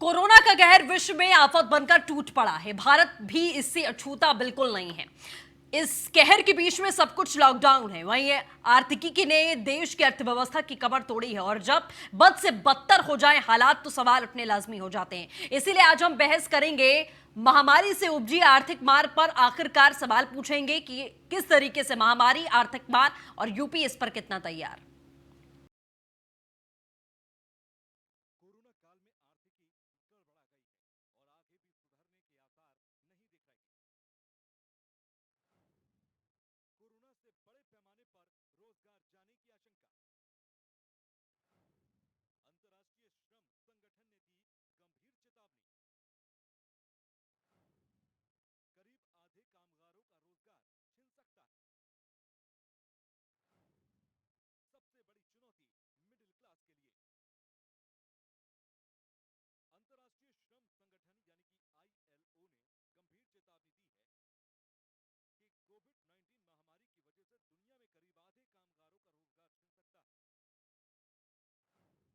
Corona का कहर विश्व में आफत बनकर टूट पड़ा है। भारत भी इससे अछूता बिल्कुल नहीं है। इस कहर के बीच में सब कुछ लॉकडाउन है। वहीं आर्थिकी ने देश की अर्थव्यवस्था की कमर तोड़ी है और जब बद से बदतर हो जाए हालात तो सवाल उठने लाजमी हो जाते हैं। इसीलिए आज हम बहस करेंगे महामारी से उपजी आर्थिक मार पर। आखिरकार सवाल पूछेंगे कि किस तरीके से महामारी, आर्थिक मार और यूपी इस पर कितना तैयार। कोरोना काल में आर्थिकी गड़बड़ा गई है और आगे भी सुधरने के आसार नहीं दिख रहे। कोरोना से बड़े पैमाने पर रोजगार जाने की आशंका। अंतर्राष्ट्रीय श्रम संगठन ने दी गंभीर चेतावनी। करीब आधे कामगारों का रोजगार छिन सकता है। सबसे बड़ी चुनौती मिडिल क्लास के लिए। अंतर्राष्ट्रीय श्रम संगठन यानी कि आईएलओ ने गंभीर चेतावनी दी है कि कोविड-19 महामारी की वजह से दुनिया में करीब आधे कामगारों का रोजगार छिन सकता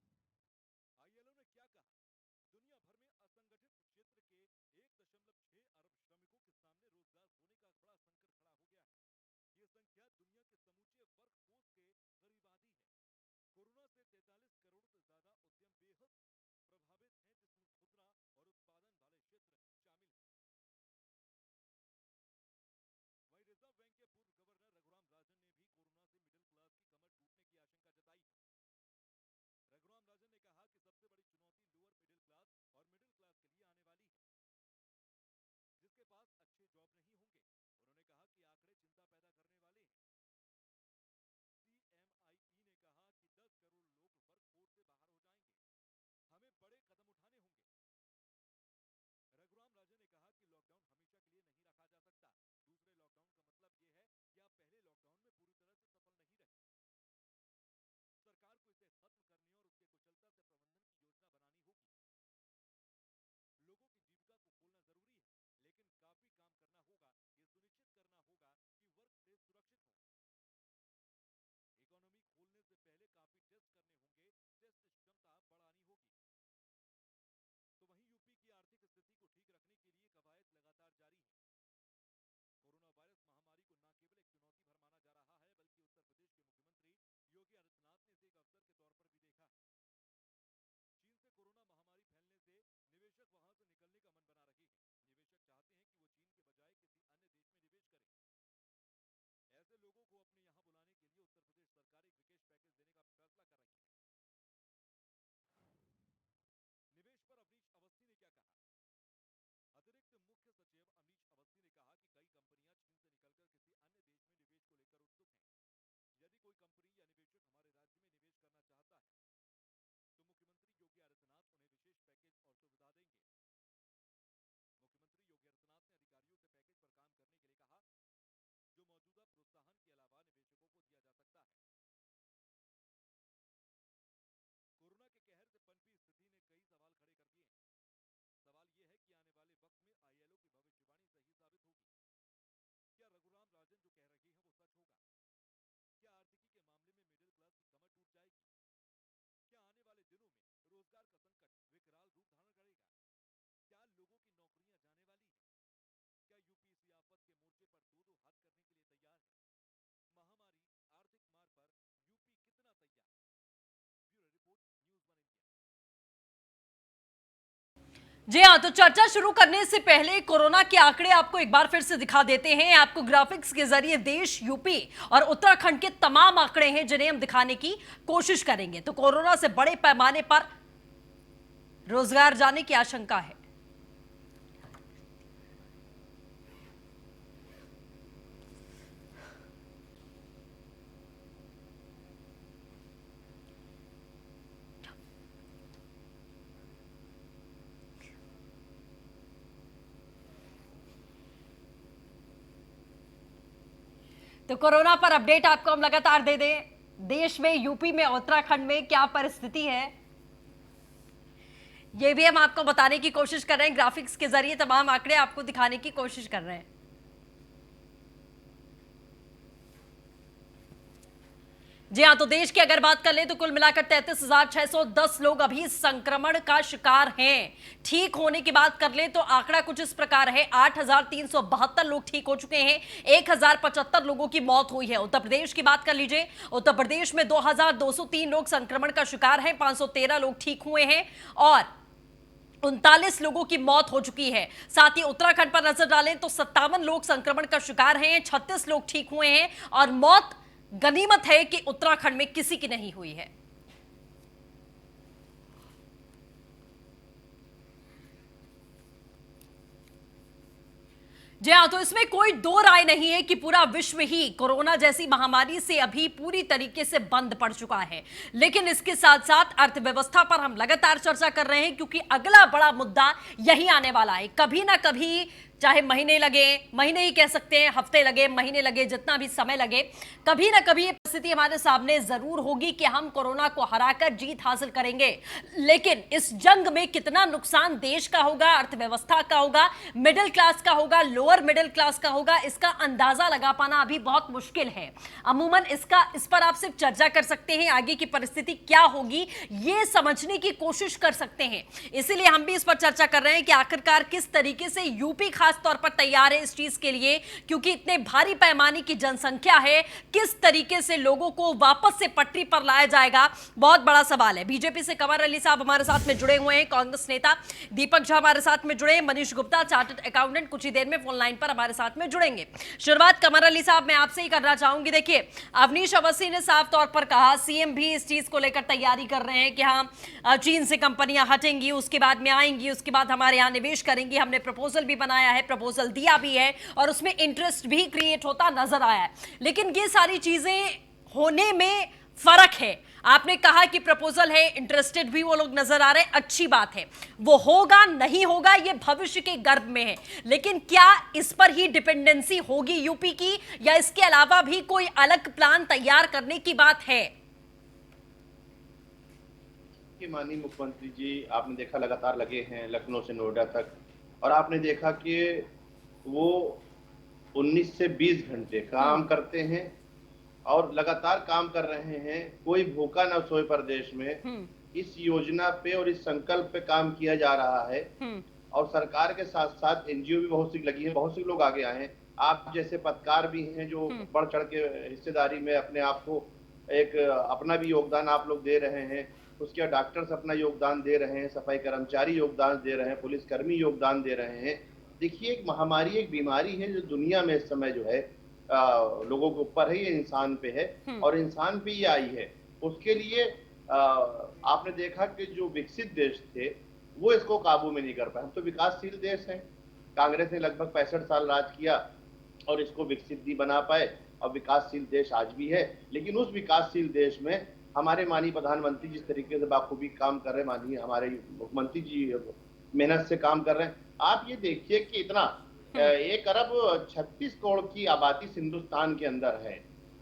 है। आईएलओ ने क्या कहा? दुनिया भर में असंगठित क्षेत्र के 1.6 अरब श्रमिकों के सामने रोजगार खोने का बड़ा संकट खड़ा हो गया है। ये संख्या दुनिया के समूचे वर्कफोर्स के करीब आधी है। कोरोना से 43 करोड़ से ज्यादा उद्यम बेहद प्रभावित हैं, जिसमें खुदरा और उत्पादन वाले क्षेत्र शामिल हैं। वहीं रिजर्व बैंक के पूर्व गवर्नर रघुराम राजन ने भी कोरोना से मिडिल क्लास की कमर टूटने की आशंका जताई है। रघुराम राजन ने कहा कि सबसे बड़ी चुनौती लोअर मिडिल क्लास और मिडिल क्लास के लिए आने वाली है, जिसके पास अच्छे जॉब नहीं होंगे। उन्होंने कहा कि आंकड़े चिंता पैदा करने वाले हैं। सीएमआईई ने कहा कि 10 करोड़ लोग वर्कफोर्स से बाहर हो जाएंगे। हमें बड़े कदम उठाने होंगे। रघुराम राजन ने कहा कि लॉकडाउन हमेशा के लिए नहीं रखा जा सकता। दूसरे लॉकडाउन का मतलब यह है कि आप पहले लॉकडाउन में पूरी तरह से सफल नहीं रहे। सरकार को इसे खत्म करने और उसके कुशलता से प्रबंधन की योजना बनानी होगी। लोगों की जीविका को खोलना जरूरी है, लेकिन काफी काम करना होगा। ये सुनिश्चित करना होगा कि वर्क प्लेस सुरक्षित हो। इकोनॉमी खोलने से पहले काफी टेस्ट करने होंगे। टेस्ट क्षमता बढ़ानी होगी। तो वहीं यूपी की आर्थिक स्थिति को ठीक रखने के लिए कवायद लगातार जारी है। कोरोना वायरस महामारी को न केवल एक चुनौती भर माना जा रहा है, बल्कि उत्तर प्रदेश के मुख्यमंत्री योगी आदित्यनाथ ने इसे एक अवसर के तौर पर भी देखा है। चीन से कोरोना महामारी फैलने से निवेशक वहां से निकलने का मन बना रहे हैं। निवेशक चाहते हैं कि वो चीन के बजाय किसी अन्य देश में निवेश करें। ऐसे लोगों को अपने यहां बुलाने के लिए उत्तर प्रदेश सरकार एक विशेष पैकेज देने का फैसला कर रही है। निवेश पर अवनीश अवस्थी ने क्या कहा? अतिरिक्त मुख्य सचिव अवनीश अवस्थी ने कहा कि कई कंपनियां चीन से निकलकर किसी अन्य देश में निवेश को लेकर उत्सुक हैं। यदि कोई कंपनी या निवेशक हमारे राज्य में निवेश करना चाहता है, तो मुख्यमंत्री योगी आदित्यनाथ उन्हें विशेष पैकेज और सुविधा देंगे। मुख्यमंत्री योगी आदित्यनाथ ने अधिकारियों से पैकेज पर काम करने के लिए कहा, जो मौजूदा प्रोत्साहन के अलावा निवेशकों को दिया जा सकता है। कोरोना के कहर से पनपी स्थिति ने कई सवाल खड़े कर दिए हैं। सवाल यह है कि आने वाले वक्त में आईएलओ की भविष्यवाणी सही साबित होगी। क्या रघुराम राजन जो कह रहे हैं वो सच होगा? क्या आर्थिकी के मामले में मिडिल क्लास की कमर टूट जाएगी? क्या आने वाले दिनों में रोजगार का संकट विकराल रूप धारण करेगा? क्या लोगों की नौकरियां जाने वाली है? क्या यूपी इसी आफत के मोर्चे पर दो दो हाथ करने के लिए तैयार है? महामारी, आर्थिक मार पर यूपी कितना तैयार? Bureau report, news one India. जी हाँ, तो चर्चा शुरू करने से पहले कोरोना के आंकड़े आपको एक बार फिर से दिखा देते हैं। आपको ग्राफिक्स के जरिए देश, यूपी और उत्तराखंड के तमाम आंकड़े हैं जिन्हें हम दिखाने की कोशिश करेंगे। तो कोरोना से बड़े पैमाने पर रोजगार जाने की आशंका है। तो कोरोना पर अपडेट आपको हम लगातार दे दें। देश में, यूपी में, उत्तराखंड में क्या परिस्थिति है, ये भी हम आपको बताने की कोशिश कर रहे हैं। ग्राफिक्स के जरिए तमाम आंकड़े आपको दिखाने की कोशिश कर रहे हैं। जी हाँ, तो देश की अगर बात कर ले तो कुल मिलाकर 33,610 लोग अभी संक्रमण का शिकार हैं। ठीक होने की बात कर ले तो आंकड़ा कुछ इस प्रकार है, 8,372 लोग ठीक हो चुके हैं, 1,075 लोगों की मौत हुई है। उत्तर प्रदेश की बात कर लीजिए, उत्तर प्रदेश में 2,203 लोग संक्रमण का शिकार हैं, 513 लोग ठीक हुए हैं और 39 लोगों की मौत हो चुकी है। साथ ही उत्तराखंड पर नजर डालें तो 57 लोग संक्रमण का शिकार हैं, 36 लोग ठीक हुए हैं और मौत गनीमत है कि उत्तराखंड में किसी की नहीं हुई है। जी हाँ, तो इसमें कोई दो राय नहीं है कि पूरा विश्व ही कोरोना जैसी महामारी से अभी पूरी तरीके से बंद पड़ चुका है। लेकिन इसके साथ साथ अर्थव्यवस्था पर हम लगातार चर्चा कर रहे हैं क्योंकि अगला बड़ा मुद्दा यही आने वाला है। कभी ना कभी, चाहे महीने लगे, महीने ही कह सकते हैं, हफ्ते लगे, महीने लगे, जितना भी समय लगे, कभी ना कभी ये परिस्थिति हमारे सामने जरूर होगी कि हम कोरोना को हराकर जीत हासिल करेंगे। लेकिन इस जंग में कितना नुकसान देश का होगा, अर्थव्यवस्था का होगा, मिडिल क्लास का होगा, लोअर मिडिल क्लास का होगा, इसका अंदाजा लगा पाना अभी बहुत मुश्किल है। अमूमन इस पर आप सिर्फ चर्चा कर सकते हैं, आगे की परिस्थिति क्या होगी ये समझने की कोशिश कर सकते हैं। इसीलिए हम भी इस पर चर्चा कर रहे हैं कि आखिरकार किस तरीके से यूपी खास तौर पर तैयार है इस चीज के लिए, क्योंकि इतने भारी पैमाने की जनसंख्या है, किस तरीके से लोगों को वापस से पटरी पर लाया जाएगा, बहुत बड़ा सवाल है। बीजेपी से कमर अली साहब हमारे साथ में जुड़े हुए हैं, कांग्रेस नेता दीपक झा हमारे साथ में जुड़े, मनीष गुप्ता चार्टर्ड अकाउंटेंट कुछ ही देर में फोन लाइन पर हमारे साथ में जुड़ेंगे। शुरुआत कमर अली साहब मैं आपसे ही करना चाहूंगी। देखिए, अवनीश अवस्थी ने साफ तौर पर कहा, सीएम भी इस चीज को लेकर तैयारी कर रहे हैं कि हाँ, चीन से कंपनियां हटेंगी, उसके बाद में आएंगी, उसके बाद हमारे यहां निवेश करेंगी। हमने प्रपोजल भी बनाया है, प्रपोजल दिया भी है और उसमें इंटरेस्ट भी क्रिएट होता नजर आया है। लेकिन ये सारी चीजें होने में फर्क है। आपने कहा कि प्रपोजल है, इंटरेस्टेड भी वो लोग नजर आ रहे हैं, अच्छी बात है। वो होगा नहीं होगा ये भविष्य के गर्भ में है, लेकिन क्या इस पर ही डिपेंडेंसी होगी यूपी की या इसके अलावा भी कोई अलग प्लान तैयार करने की बात है? माननीय मुख्यमंत्री जी आपने देखा लगातार लगे हैं लखनऊ से नोएडा तक, और आपने देखा कि वो 19 से 20 घंटे काम करते हैं और लगातार काम कर रहे हैं। कोई भूखा न सोए प्रदेश में। इस योजना पे और इस संकल्प पे काम किया जा रहा है और सरकार के साथ साथ एनजीओ भी बहुत सी लगी है, बहुत से लोग आगे आए हैं। आप जैसे पत्रकार भी हैं जो बढ़ चढ़ के हिस्सेदारी में अपने आप को एक अपना भी योगदान आप लोग दे रहे हैं। उसके बाद डॉक्टर्स अपना योगदान दे रहे हैं, सफाई कर्मचारी योगदान दे रहे हैं, पुलिसकर्मी योगदान दे रहे हैं। देखिए, एक महामारी, एक बीमारी है जो दुनिया में इस समय जो है लोगों के ऊपर है, ये इंसान पे है और इंसान पे ये आई है। उसके लिए आपने देखा कि जो विकसित देश थे वो इसको काबू में नहीं कर पाए। हम तो विकासशील देश हैं, कांग्रेस ने लगभग 65 साल राज किया और इसको विकसित नहीं बना पाए और विकासशील देश आज भी है। लेकिन उस विकासशील देश में हमारे माननीय प्रधानमंत्री जिस तरीके से बाखूबी काम कर रहे हैं, माननीय हमारे मुख्यमंत्री जी मेहनत से काम कर रहे हैं। आप ये देखिए कि इतना 1 अरब 36 करोड़ की आबादी हिंदुस्तान के अंदर है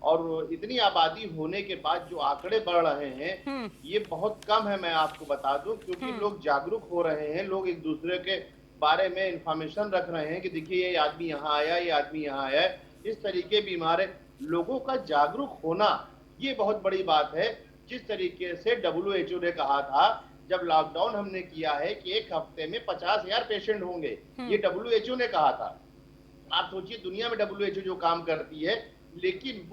और इतनी आबादी होने के बाद जो आंकड़े बढ़ रहे हैं ये बहुत कम है। मैं आपको बता दूं, क्योंकि लोग जागरूक हो रहे हैं, लोग एक दूसरे के बारे में इंफॉर्मेशन रख रहे हैं कि देखिए ये आदमी यहाँ आया, ये आदमी यहाँ आया है, इस तरीके बीमार है। लोगों का जागरूक होना ये बहुत बड़ी बात है। जिस तरीके से WHO ने कहा था जब लॉकडाउन हमने किया है कि 1 हफ्ते में 50,000 पेशेंट होंगे, ये WHO ने कहा था। आप सोचिए दुनिया में WHO जो काम करती है, लेकिन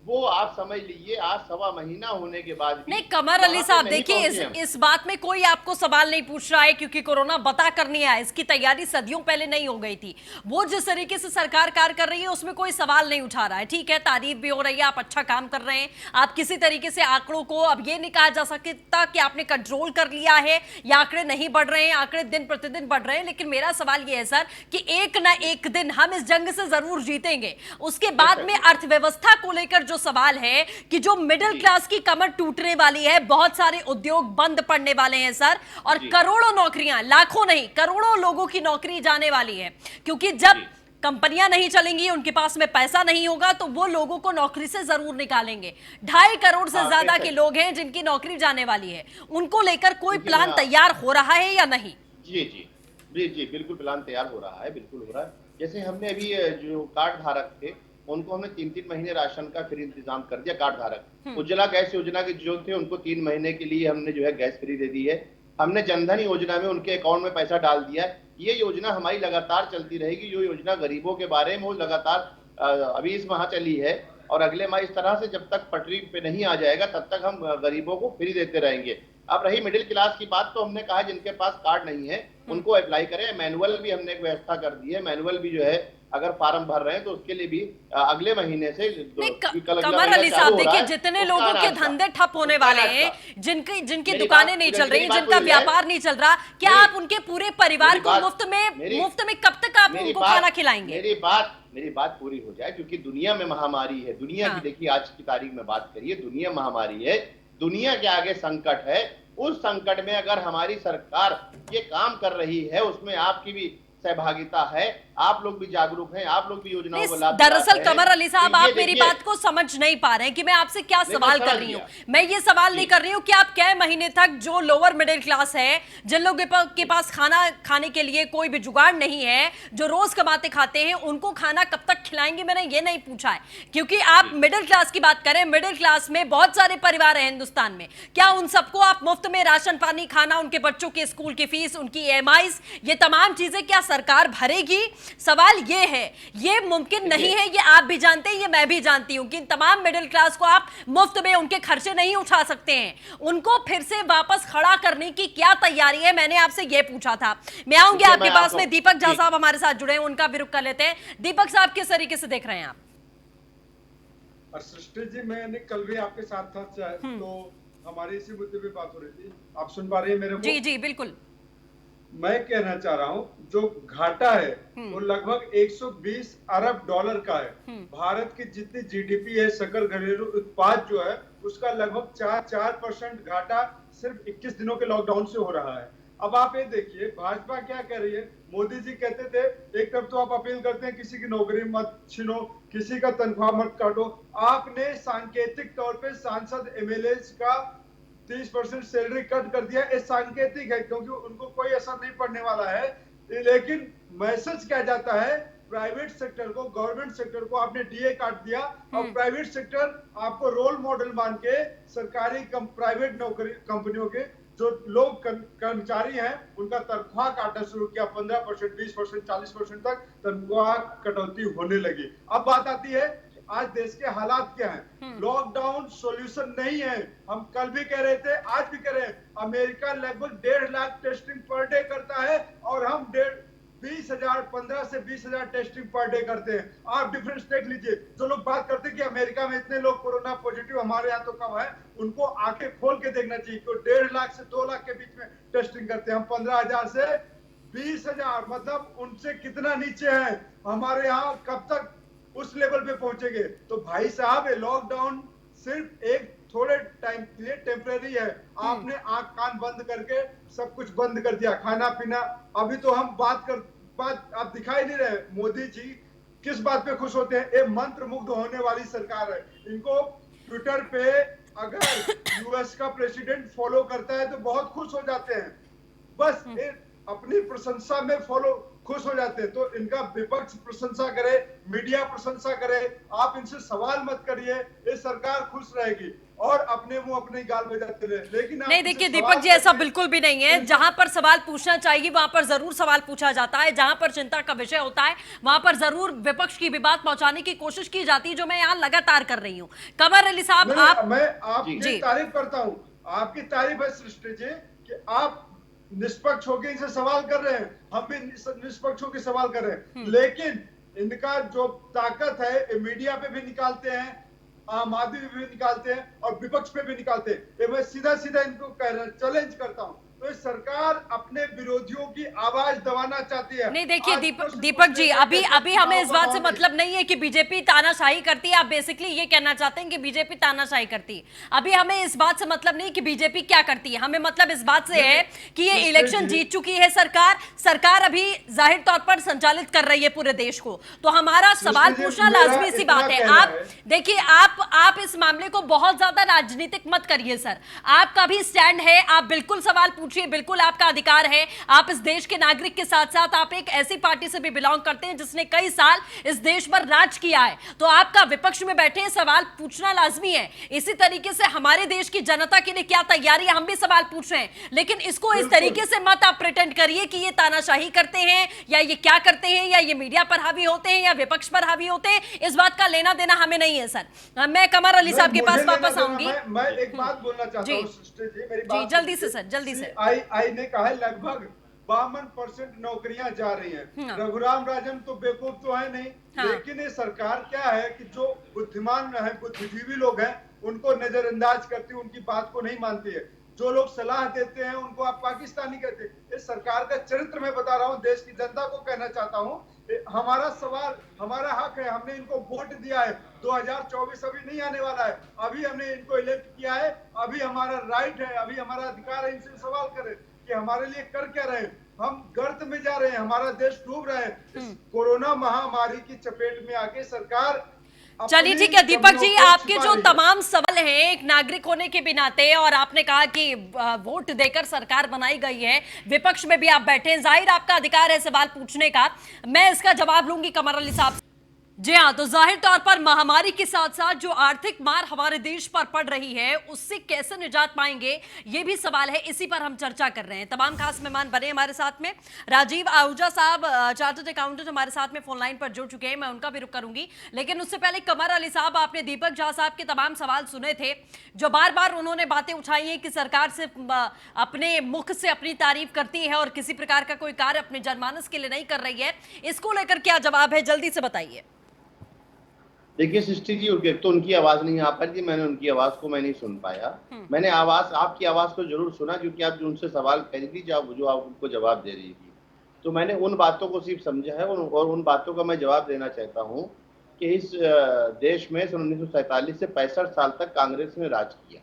वो आप समझ लीजिए आज 1.25 महीना होने के बाद नहीं, कमर अली साहब देखिए, इस बात में कोई आपको सवाल नहीं पूछ रहा है क्योंकि कोरोना बता कर नहीं आया, इसकी तैयारी सदियों पहले नहीं हो गई थी। वो जिस तरीके से सरकार कार्य कर रही है उसमें कोई सवाल नहीं उठा रहा है, ठीक है, तारीफ भी हो रही है, आप अच्छा काम कर रहे हैं। आप किसी तरीके से आंकड़ों को अब ये नहीं कहा जा सकता कि आपने कंट्रोल कर लिया है या आंकड़े नहीं बढ़ रहे हैं, आंकड़े दिन प्रतिदिन बढ़ रहे हैं। लेकिन मेरा सवाल ये है सर कि एक ना एक दिन हम इस जंग से जरूर जीतेंगे। उसके बाद में अर्थव्यवस्था को लेकर जो सवाल है कि जो मिडिल क्लास की कमर टूटने वाली है, बहुत सारे उद्योग बंद पड़ने वाले हैं सर, और करोड़ों नौकरियां, लाखों नहीं करोड़ों लोगों की नौकरी जाने वाली है, क्योंकि जब कंपनियां नहीं चलेंगी, उनके पास में पैसा नहीं होगा, तो वो लोगों को नौकरी से जरूर निकालेंगे। 2.5 करोड़ से ज्यादा के लोग हैं जिनकी नौकरी जाने वाली है। उनको लेकर कोई प्लान तैयार हो रहा है या नहीं? जी जी जी जी बिल्कुल प्लान तैयार हो रहा है, बिल्कुल हो रहा है। जैसे हमने अभी जो कार्ड धारक थे उनको हमने 3-3 महीने राशन का फ्री इंतजाम कर दिया कार्ड धारक। उज्ज्वला गैस योजना के जो थे उनको 3 महीने के लिए हमने जो है गैस फ्री दे दी है। हमने जनधन योजना में उनके अकाउंट में पैसा डाल दिया है। ये योजना हमारी लगातार चलती रहेगी। जो योजना गरीबों के बारे में वो लगातार अभी इस माह चली है और अगले माह इस तरह से जब तक पटरी पे नहीं आ जाएगा तब तक हम गरीबों को फ्री देते रहेंगे। अब रही मिडिल क्लास की बात, तो हमने कहा जिनके पास कार्ड नहीं है उनको अप्लाई करें। मैनुअल भी हमने एक व्यवस्था कर दी है। मैनुअल भी जो है अगर फार्म भर रहे हैं तो उसके लिए भी अगले महीने से कमर अली साहब, देखिए जितने लोगों के धंधे ठप होने वाले हैं, जिनकी दुकानें नहीं चल रही, जिनका व्यापार नहीं चल रहा, क्या आप उनके पूरे परिवार को मुफ्त में कब तक आप उनको खाना खिलाएंगे? मेरी बात पूरी हो जाए, क्योंकि दुनिया में महामारी है। दुनिया की देखिए आज की तारीख में बात करिए, दुनिया महामारी है, दुनिया के आगे संकट है। उस संकट में अगर हमारी सरकार ये काम कर रही है, उसमें आपकी भी सहभागिता है, आप लोग भी जागरूक हैं, आप लोग भी योजनाओं को लाभ। दरअसल कमर अली साहब, आप मेरी बात को समझ नहीं पा रहे हैं कि मैं आपसे क्या सवाल कर रही हूँ। मैं ये सवाल नहीं कर रही हूँ कि आप कई महीने तक जो लोअर मिडिल क्लास है, जिन लोगों के पास खाना खाने के लिए कोई भी जुगाड़ नहीं है, जो रोज कमाते खाते हैं, उनको खाना कब तक खिलाएंगे, मैंने ये नहीं पूछा है। क्योंकि आप मिडिल क्लास की बात करें, मिडिल क्लास में बहुत सारे परिवार हैं हिंदुस्तान में, क्या उन सबको आप मुफ्त में राशन पानी, खाना, उनके बच्चों के स्कूल की फीस, उनकी EMIs, ये तमाम चीजें क्या सरकार भरेगी? सवाल ये है, ये मुमकिन नहीं है, ये आप भी जानते हैं, ये मैं भी जानती हूं कि तमाम मिडिल क्लास को आप मुफ्त में उनके खर्चे नहीं उठा सकते हैं। उनको फिर से वापस खड़ा करने की क्या तैयारी है, मैंने आपसे ये पूछा था। मैं आऊंगी आपके पास में। दीपक झा साहब हमारे साथ जुड़े हैं, उनका भी रुख कर लेते हैं। दीपक साहब, किस तरीके से देख रहे हैं आप? सृष्टि जी, मैंने कल भी आपके साथ था, तो हमारी इसी मुद्दे पे बात हो रही थी। आप सुन पा रही है मेरे को? जी जी बिल्कुल। मैं कहना चाह रहा हूँ, जो घाटा है वो लगभग 120 अरब डॉलर का है। भारत की जितनी GDP है, सकल घरेलू उत्पाद जो है, उसका लगभग 4% घाटा सिर्फ 21 दिनों के लॉकडाउन से हो रहा है। अब आप ये देखिए, भाजपा क्या कह रही है। मोदी जी कहते थे, एक तरफ तो आप अपील करते हैं किसी की नौकरी मत छीनो, किसी का तनख्वाह मत काटो। आपने सांकेतिक तौर पे सांसद MLA का 30% सैलरी कट कर दिया। ये सांकेतिक है क्योंकि उनको कोई असर नहीं पड़ने वाला है, लेकिन मैसेज क्या जाता है प्राइवेट सेक्टर को, गवर्नमेंट सेक्टर को आपने DA काट दिया और प्राइवेट सेक्टर आपको रोल मॉडल मान के सरकारी प्राइवेट नौकरी कंपनियों के जो लोग कर्मचारी हैं उनका तनख्वाह काटना शुरू किया। 15%, 20%, 40% तक तनख्वाह कटौती होने लगी। अब बात आती है आज देश के हालात क्या हैं। लॉकडाउन सॉल्यूशन नहीं है। हम कल भी कह रहे थे, आज भी कह रहे हैं, अमेरिका लगभग 1.5 लाख टेस्टिंग पर डे करता है और हम 15 से 20,000 टेस्टिंग पर डे करते हैं। आप डिफरेंस देख लीजिए। जो लोग बात करते हैं कि अमेरिका में इतने लोग कोरोना पॉजिटिव, हमारे यहाँ तो कम है, उनको आंखें खोल के देखना चाहिए कि 1.5 लाख से 2 लाख के बीच में टेस्टिंग करते हैं। हम 15,000 से 20,000, मतलब उनसे कितना नीचे है। हमारे यहाँ कब तक उस लेवल पे पहुंचेंगे? तो भाई साहब, ये लॉकडाउन सिर्फ एक थोड़े टाइम के लिए टेम्परेरी है। आपने आंख कान बंद करके सब कुछ बंद कर दिया, खाना पीना। अभी तो हम बात आप दिखाई नहीं रहे। मोदी जी किस बात पे खुश होते हैं? ये मंत्र मुग्ध होने वाली सरकार है। इनको ट्विटर पे अगर US का प्रेसिडेंट फॉलो करता है तो बहुत खुश हो जाते हैं, बस अपनी प्रशंसा में खुश हो जाते हैं। तो इनका विपक्ष प्रशंसा करे, मीडिया प्रशंसा करे, आप इनसे सवाल मत करिए, ये सरकार खुश रहेगी और अपने मुंह अपने गाल बजाते रहे। लेकिन नहीं, देखिए दीपक जी, ऐसा बिल्कुल भी नहीं है। जहां पर सवाल पूछना चाहिए वहां पर जरूर सवाल पूछा जाता है, जहां पर चिंता का विषय होता है वहां पर जरूर विपक्ष की भी बात पहुंचाने की कोशिश की जाती है, जो मैं यहाँ लगातार कर रही हूँ। कमर अली साहब, मैं आपकी तारीफ करता हूँ, आपकी तारीफ है सृष्टि जी कि आप निष्पक्ष होकर इनसे सवाल कर रहे हैं। हम भी निष्पक्ष होकर सवाल कर रहे हैं, लेकिन इनका जो ताकत है मीडिया पे भी निकालते हैं, आम आदमी भी निकालते हैं और विपक्ष पे भी निकालते हैं। ये मैं सीधा सीधा इनको कह रहा चैलेंज करता हूं। तो सरकार अपने विरोधियों की आवाज दबाना चाहती है। नहीं, देखिए दीपक जी, अभी हमें इस बात से मतलब नहीं है कि बीजेपी तानाशाही करती है। आप बेसिकली ये कहना चाहते हैं कि बीजेपी तानाशाही करती है। अभी हमें इस बात से मतलब नहीं कि बीजेपी क्या करती है, हमें मतलब इस बात से है कि ये इलेक्शन जीत चुकी है सरकार अभी जाहिर तौर पर संचालित कर रही है पूरे देश को। तो हमारा सवाल पूछना लाजमी सी बात है। आप देखिए, आप इस मामले को बहुत ज्यादा राजनीतिक मत करिए सर। आपका भी स्टैंड है, आप बिल्कुल सवाल पूछिए, बिल्कुल आपका अधिकार है। आप इस देश के नागरिक के साथ साथ आप एक ऐसी पार्टी से भी बिलोंग करते हैं जिसने कई साल इस देश पर राज किया है, तो आपका विपक्ष में बैठे सवाल पूछना लाजमी है। इसी तरीके से हमारे देश की जनता के लिए क्या तैयारी है, हम भी सवाल पूछ रहे हैं, लेकिन इसको इस तरीके से मत आप प्रिटेंड करिए कि ये तानाशाही करते हैं या ये क्या करते हैं, या ये मीडिया पर हावी होते हैं या विपक्ष पर हावी होते हैं। इस बात का लेना देना हमें नहीं है सर। मैं कमर अली साहब के पास वापस आऊंगी। मैं एक बात बोलना चाहता हूँ सृष्टि जी, मेरी बात जी जल्दी से सर, जल्दी से। आई ने कहा है लगभग 52% नौकरियां जा रही हैं। रघुराम राजन तो बेवकूफ तो है नहीं, लेकिन ये सरकार क्या है कि जो बुद्धिमान है, बुद्धिजीवी लोग हैं, उनको नजरअंदाज करती है, उनकी बात को नहीं मानती है। जो लोग सलाह देते हैं उनको आप पाकिस्तानी कहते हैं। इस सरकार का चरित्र मैं बता रहा हूँ, देश की जनता को कहना चाहता हूँ। हमारा सवाल, हमारा हक है, हमने इनको वोट दिया है। 2024 अभी नहीं आने वाला है, अभी हमने इनको इलेक्ट किया है, अभी हमारा राइट है, अभी हमारा अधिकार है इनसे सवाल करें कि हमारे लिए कर क्या रहे। हम गर्त में जा रहे हैं, हमारा देश डूब रहा है। इस कोरोना महामारी की चपेट में आके सरकार। चलिए ठीक है दीपक जी, आपके जो तमाम सवाल हैं एक नागरिक होने के नाते, और आपने कहा कि वोट देकर सरकार बनाई गई है, विपक्ष में भी आप बैठे हैं, जाहिर आपका अधिकार है सवाल पूछने का। मैं इसका जवाब लूंगी कमर अली साहब। जी हाँ, तो जाहिर तौर पर महामारी के साथ साथ जो आर्थिक मार हमारे देश पर पड़ रही है उससे कैसे निजात पाएंगे, ये भी सवाल है। इसी पर हम चर्चा कर रहे हैं। तमाम खास मेहमान बने हमारे साथ में। राजीव आहूजा साहब चार्टर्ड अकाउंटेंट हमारे साथ में फोन लाइन पर जुड़ चुके हैं, मैं उनका भी रुख करूंगी, लेकिन उससे पहले कमर अली साहब, आपने दीपक झा साहब के तमाम सवाल सुने थे, जो बार बार उन्होंने बातें उठाई हैं कि सरकार से अपने मुख से अपनी तारीफ करती है और किसी प्रकार का कोई कार्य अपने जनमानस के लिए नहीं कर रही है। इसको लेकर क्या जवाब है, जल्दी से बताइए। देखिए सृष्टि जी, एक तो उनकी आवाज नहीं आ पाई थी, मैंने उनकी आवाज को मैं नहीं सुन पाया। मैंने आपकी आवाज को जरूर सुना, क्योंकि आप जो उनसे सवाल कह रही थी, जो आप उनको जवाब दे रही थी, तो मैंने उन बातों को सिर्फ समझा है और उन बातों का मैं जवाब देना चाहता हूँ कि इस देश में सन 1947 से 65 साल तक कांग्रेस ने राज किया,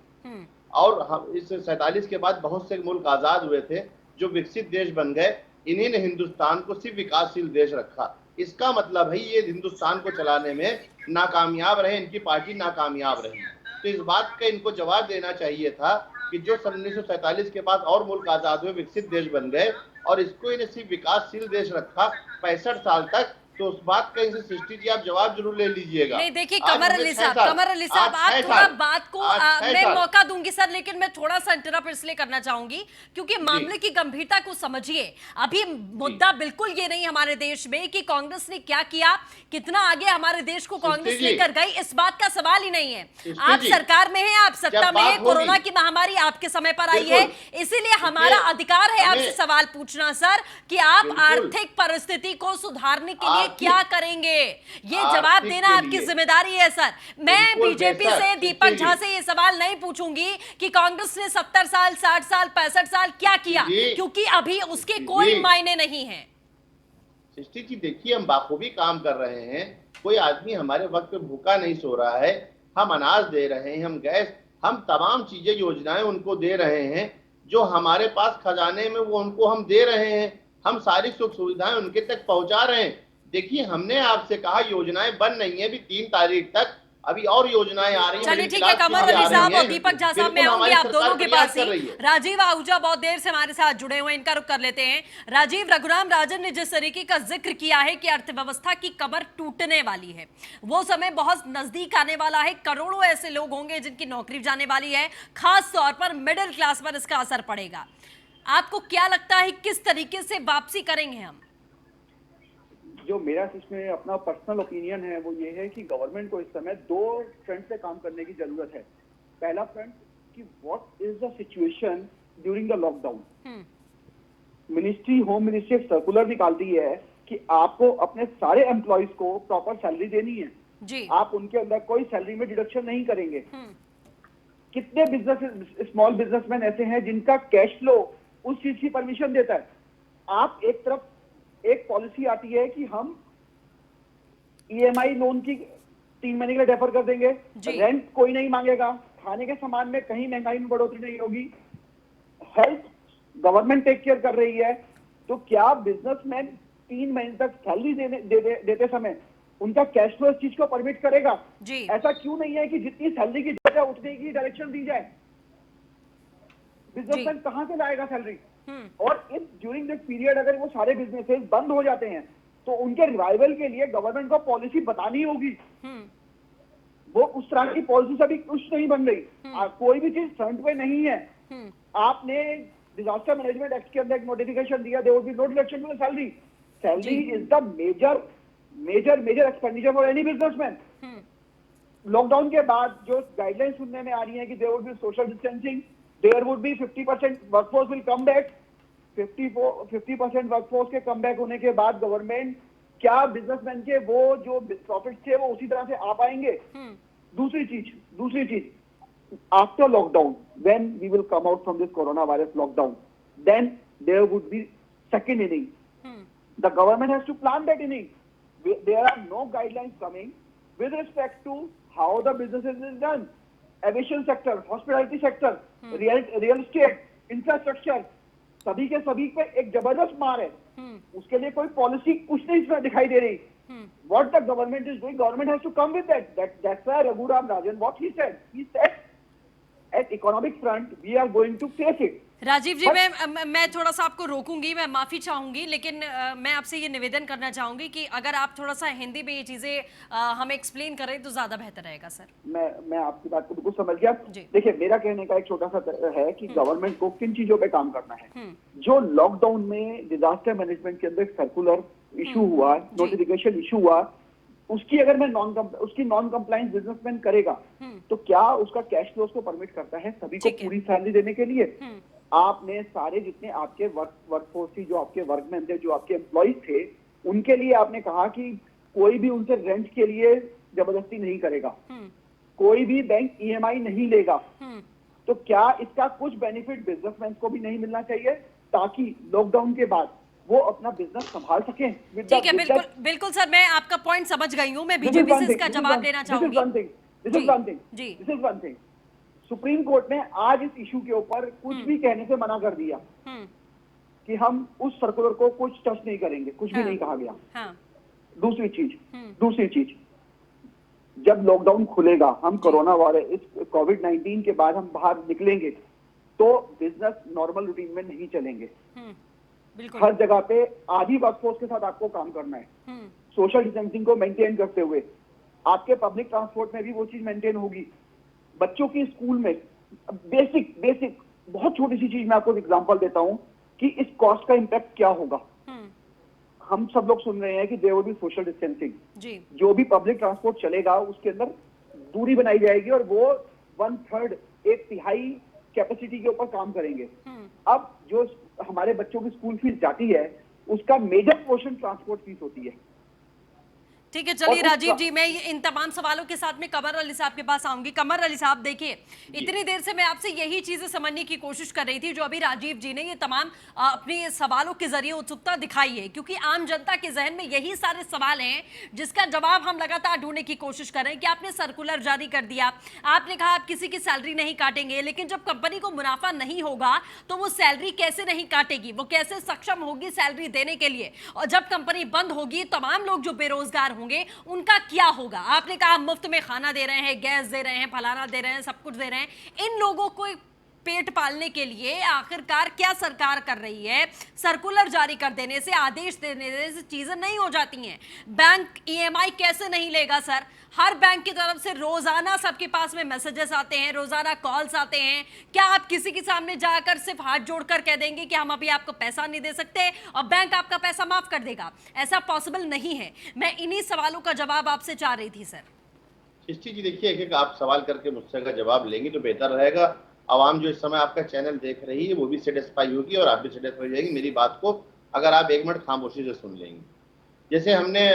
और हम इस 47 के बाद बहुत से मुल्क आजाद हुए थे जो विकसित देश बन गए। इन्हीं ने हिंदुस्तान को सिर्फ विकासशील देश रखा। इसका मतलब है ये हिंदुस्तान को चलाने में नाकामयाब रहे, इनकी पार्टी नाकामयाब रही। तो इस बात का इनको जवाब देना चाहिए था कि जो सन 1947 के बाद और मुल्क आजाद हुए, विकसित देश बन गए, और इसको इन्हें सिर्फ विकासशील देश रखा 65 साल तक, तो उस बात का इनसे सृष्टि जी आप जवाब जरूर ले लीजिएगा। नहीं देखिए कमर अली साहब, आप थोड़ा बात को मैं मौका दूंगी सर, लेकिन मैं थोड़ा सा इंटरप्ट इसलिए करना चाहूंगी क्योंकि मामले की गंभीरता को समझिए। अभी मुद्दा बिल्कुल ये नहीं हमारे देश में कि कांग्रेस ने क्या किया, कितना आगे हमारे देश को कांग्रेस लेकर गई, इस बात का सवाल ही नहीं है। आप सरकार में हैं, आप सत्ता में हैं, कोरोना की महामारी आपके समय पर आई है, इसीलिए हमारा अधिकार है आपसे सवाल पूछना सर कि आप आर्थिक परिस्थिति को सुधारने के लिए क्या करेंगे, ये जवाब देना आपकी जिम्मेदारी है सर। मैं बीजेपी से, दीपक झा से ये सवाल नहीं पूछूंगी कि कांग्रेस ने 70 साल, 60 साल, 65 साल क्या किया, क्योंकि अभी उसके कोई मायने नहीं है। सृष्टि जी देखिए, हम बाखूबी काम कर रहे हैं, कोई आदमी हमारे वक्त पे भूखा नहीं सो रहा है। हम अनाज दे रहे हैं, हम गैस, हम तमाम चीजें, योजनाएं उनको दे रहे हैं जो हमारे पास खजाने में, वो उनको हम दे रहे हैं। हम सारी सुख सुविधाएं उनके तक पहुंचा रहे हैं। देखिए, हमने आपसे कहा योजनाएं बन नहीं है अभी 3 तारीख तक, अभी और योजनाएं आ रही हैं। चलिए ठीक है, कमर अली साहब और दीपक झा साहब, मैं आऊंगी आप दोनों के पास ही। राजीव आहूजा बहुत देर से हमारे साथ जुड़े हुए हैं, इनका रुख कर लेते हैं। राजीव, रघुराम राजन ने जिस तरीके का जिक्र किया है कि अर्थव्यवस्था की कमर टूटने वाली है, वो समय बहुत नजदीक आने वाला है, करोड़ों ऐसे लोग होंगे जिनकी नौकरी जाने वाली है, खास तौर पर मिडिल क्लास पर इसका असर पड़ेगा। आपको क्या लगता है किस तरीके से वापसी करेंगे हम? जो मेरा इसमें अपना पर्सनल ओपिनियन है वो ये है कि गवर्नमेंट को इस समय 2 फ्रंट से काम करने की जरूरत है। पहला फ्रंट कि what is the situation during the lockdown. Ministry, home ministry एक सर्कुलर निकालती है कि आपको अपने सारे एम्प्लॉइज को प्रॉपर सैलरी देनी है जी। आप उनके अंदर कोई सैलरी में डिडक्शन नहीं करेंगे। कितने बिजनेस, स्मॉल बिजनेसमैन ऐसे हैं जिनका कैश फ्लो उस चीज की परमिशन देता है। आप एक तरफ एक पॉलिसी आती है कि हम ईएमआई लोन की 3 महीने के लिए डेफर कर देंगे, रेंट कोई नहीं मांगेगा, खाने के सामान में कहीं महंगाई में बढ़ोतरी नहीं होगी, हेल्थ गवर्नमेंट टेक केयर कर रही है, तो क्या बिजनेसमैन 3 महीने तक सैलरी देते समय उनका कैश फ्लो इस चीज को परमिट करेगा जी? ऐसा क्यों नहीं है कि जितनी सैलरी की जरूरत है उतने की डायरेक्शन दी जाए? बिजनेसमैन कहाँ से लाएगा सैलरी? और इस ड्यूरिंग दिस पीरियड अगर वो सारे बिजनेसेस बंद हो जाते हैं तो उनके रिवाइवल के लिए गवर्नमेंट को पॉलिसी बतानी होगी। वो उस तरह की पॉलिसी अभी कुछ नहीं बन रही। कोई भी चीज फ्रंट पे नहीं है। आपने डिजास्टर मैनेजमेंट एक्ट के अंदर एक नोटिफिकेशन दिया, there will be no deduction to the salary. Salary is the major expenditure for any businessman. Lockdown के बाद जो गाइडलाइन सुनने में आ रही है कि there would be social distancing, there would be 50% workforce will come back. 50% workforce के come back होने के बाद गवर्नमेंट क्या बिजनेसमैन के वो जो प्रॉफिट थे वो उसी तरह से आ पाएंगे? दूसरी चीज after lockdown when we will come out from this corona virus lockdown, then there would be second inning. The government has to plan that inning. There are no guidelines coming with respect to how the businesses is done. Aviation sector, hospitality sector, real estate, infrastructure, सभी के सभी पे एक जबरदस्त मार है। उसके लिए कोई पॉलिसी कुछ नहीं इसमें दिखाई दे रही। What the government is doing, government has to come with that. That's why Raghuram Rajan, what he said, at economic front, we are going to face it. Rajiv जी, मैं थोड़ा सा आपको रोकूंगी, मैं माफी चाहूंगी, लेकिन मैं आपसे ये निवेदन करना चाहूंगी कि अगर आप थोड़ा सा हिंदी में ये चीजें हमें एक्सप्लेन करें तो ज्यादा बेहतर रहेगा सर। मैं आपकी बात को बिल्कुल समझ गया। देखिए, मेरा कहने का एक छोटा सा है कि गवर्नमेंट को किन चीजों पे काम करना है। जो लॉकडाउन में डिजास्टर मैनेजमेंट के अंदर सर्कुलर इशू हुआ, नोटिफिकेशन इशू हुआ, उसकी अगर मैं उसकी नॉन कंप्लायंस बिजनेसमैन करेगा तो क्या उसका कैश फ्लो उसको परमिट करता है सभी को पूरी सैलरी देने के लिए? आपने सारे जितने आपके वर्कफोर्स थी, जो आपके वर्कमैन थे, जो आपके एम्प्लॉइज थे, उनके लिए आपने कहा कि कोई भी उनसे रेंट के लिए जबरदस्ती नहीं करेगा, कोई भी बैंक ईएमआई नहीं लेगा। तो क्या इसका कुछ बेनिफिट बिजनेसमैन को भी नहीं मिलना चाहिए ताकि लॉकडाउन के बाद वो अपना बिजनेस संभाल सकें? ठीक है, बिल्कुल सर, मैं आपका पॉइंट समझ गई हूँ। मैं बीजेपी से इसका जवाब लेना चाहूंगी। This is one thing. Supreme court ने आज इस इशू के ऊपर कुछ भी कहने से मना कर दिया कि हम उस सर्कुलर को कुछ टच नहीं करेंगे, कुछ भी नहीं कहा गया। दूसरी चीज, जब लॉकडाउन खुलेगा, हम कोरोना वायरस, इस कोविड-19 के बाद हम बाहर निकलेंगे तो बिजनेस नॉर्मल रूटीन में नहीं चलेंगे। हर जगह पे आधी वर्कफोर्स के साथ आपको काम करना है, सोशल डिस्टेंसिंग को मेंटेन करते हुए। आपके पब्लिक ट्रांसपोर्ट में भी वो चीज मेंटेन होगी। बच्चों की स्कूल में बेसिक बहुत छोटी सी चीज मैं आपको एग्जांपल देता हूं कि इस कॉस्ट का इम्पैक्ट क्या होगा। हम सब लोग सुन रहे हैं कि there will be social distancing. जो भी पब्लिक ट्रांसपोर्ट चलेगा उसके अंदर दूरी बनाई जाएगी और वो 1/3, 1/3 कैपेसिटी के ऊपर काम करेंगे। अब जो हमारे बच्चों की स्कूल फीस जाती है उसका मेजर पोर्शन ट्रांसपोर्ट फीस होती है। ठीक है, चलिए राजीव जी, मैं इन तमाम सवालों के साथ में कमर अली साहब के पास आऊंगी। कमर अली साहब, देखिए, इतनी देर से मैं आपसे यही चीजें समझने की कोशिश कर रही थी जो अभी राजीव जी ने ये तमाम अपने सवालों के जरिए उत्सुकता दिखाई है, क्योंकि आम जनता के जहन में यही सारे सवाल हैं जिसका जवाब हम लगातार ढूंढने की कोशिश कर रहे हैं। कि आपने सर्कुलर जारी कर दिया, आपने कहा आप किसी की सैलरी नहीं काटेंगे, लेकिन जब कंपनी को मुनाफा नहीं होगा तो वो सैलरी कैसे नहीं काटेगी, वो कैसे सक्षम होगी सैलरी देने के लिए? और जब कंपनी बंद होगी, तमाम लोग जो बेरोजगार उनका क्या होगा? आपने कहा मुफ्त में खाना दे रहे हैं, गैस दे रहे हैं, फलाना दे रहे हैं, सब कुछ दे रहे हैं। इन लोगों को पेट पालने के लिए आखिरकार क्या सरकार कर रही है? सर्कुलर जारी कर देने से, आदेश देने से चीजें नहीं हो जाती हैं। बैंक ईएमआई कैसे नहीं लेगा सर? हर बैंक की तरफ से रोजाना सबके पास में मैसेजेस आते हैं, रोजाना कॉल्स आते हैं। क्या आप किसी के सामने जाकर सिर्फ हाथ जोड़कर कह देंगे कि हम अभी आपको पैसा नहीं दे सकते और बैंक आपका पैसा माफ कर देगा? ऐसा पॉसिबल नहीं है। मैं इन्हीं सवालों का जवाब आपसे चाह रही थी सर। सृष्टि जी, देखिए, एक आप सवाल करके मुझसे अगर जवाब लेंगे तो बेहतर रहेगा। आवाम जो इस समय आपका चैनल देख रही है वो भी सेटिस्फाई होगी और आप भी सेटिस्फाई हो जाएगी मेरी बात को अगर आप 1 मिनट खामोशी से सुन लेंगे। जैसे हमने